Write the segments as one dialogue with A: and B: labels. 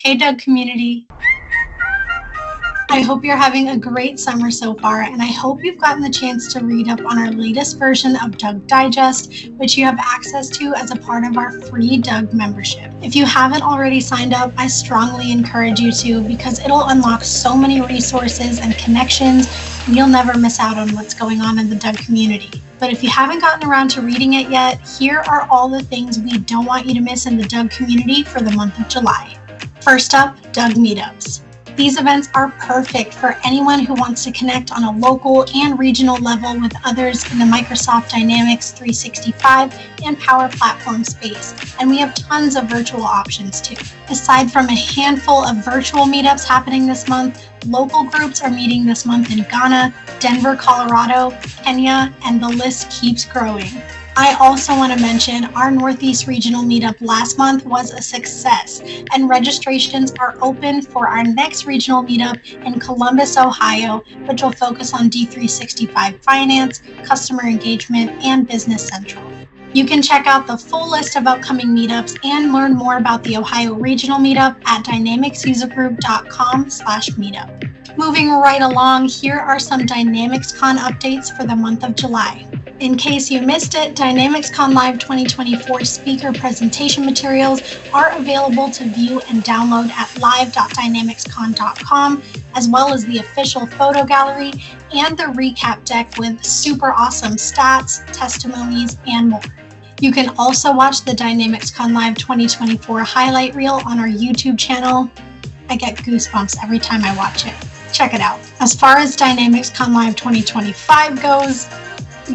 A: Hey Doug community. I hope you're having a great summer so far, and I hope you've gotten the chance to read up on our latest version of Doug Digest, which you have access to as a part of our free Doug membership. If you haven't already signed up, I strongly encourage you to, because it'll unlock so many resources and connections, and you'll never miss out on what's going on in the Doug community. But if you haven't gotten around to reading it yet, here are all the things we don't want you to miss in the Doug community for the month of July. First up, Doug Meetups. These events are perfect for anyone who wants to connect on a local and regional level with others in the Microsoft Dynamics 365 and Power Platform space, and we have tons of virtual options too. Aside from a handful of virtual meetups happening this month, local groups are meeting this month in Ghana, Denver, Colorado, Kenya, and the list keeps growing. I also want to mention our Northeast Regional Meetup last month was a success, and registrations are open for our next regional meetup in Columbus, Ohio, which will focus on D365 Finance, Customer Engagement, and Business Central. You can check out the full list of upcoming meetups and learn more about the Ohio Regional Meetup at dynamicsusergroup.com/meetup. Moving right along, here are some DynamicsCon updates for the month of July. In case you missed it, DynamicsCon Live 2024 speaker presentation materials are available to view and download at live.dynamicscon.com, as well as the official photo gallery and the recap deck with super awesome stats, testimonies, and more. You can also watch the DynamicsCon Live 2024 highlight reel on our YouTube channel. I get goosebumps every time I watch it. Check it out. As far as DynamicsCon Live 2025 goes,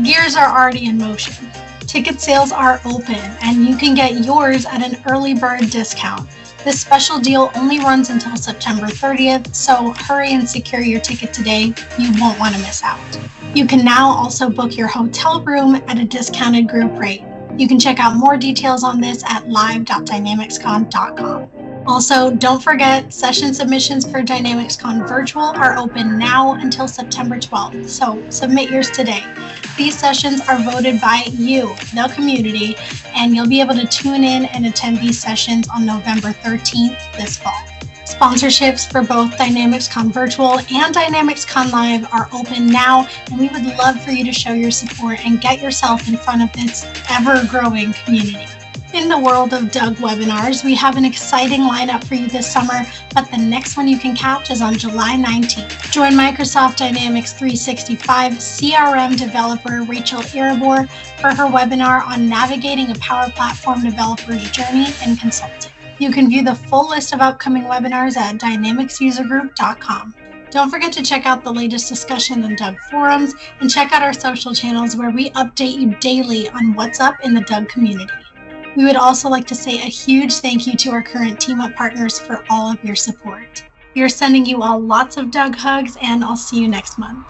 A: gears are already in motion. Ticket sales are open, and you can get yours at an early bird discount. This special deal only runs until September 30th, so hurry and secure your ticket today. You won't want to miss out. You can now also book your hotel room at a discounted group rate. You can check out more details on this at live.dynamicscon.com. Also, don't forget, session submissions for DynamicsCon Virtual are open now until September 12th, so submit yours today. These sessions are voted by you, the community, and you'll be able to tune in and attend these sessions on November 13th this fall. Sponsorships for both DynamicsCon Virtual and DynamicsCon Live are open now, and we would love for you to show your support and get yourself in front of this ever-growing community. In the world of Doug webinars, we have an exciting lineup for you this summer, but the next one you can catch is on July 19th. Join Microsoft Dynamics 365 CRM developer Rachel Iribor for her webinar on navigating a Power Platform developer's journey in consulting. You can view the full list of upcoming webinars at dynamicsusergroup.com. Don't forget to check out the latest discussion on Doug forums and check out our social channels where we update you daily on what's up in the Doug community. We would also like to say a huge thank you to our current Team Up partners for all of your support. We are sending you all lots of Doug hugs, and I'll see you next month.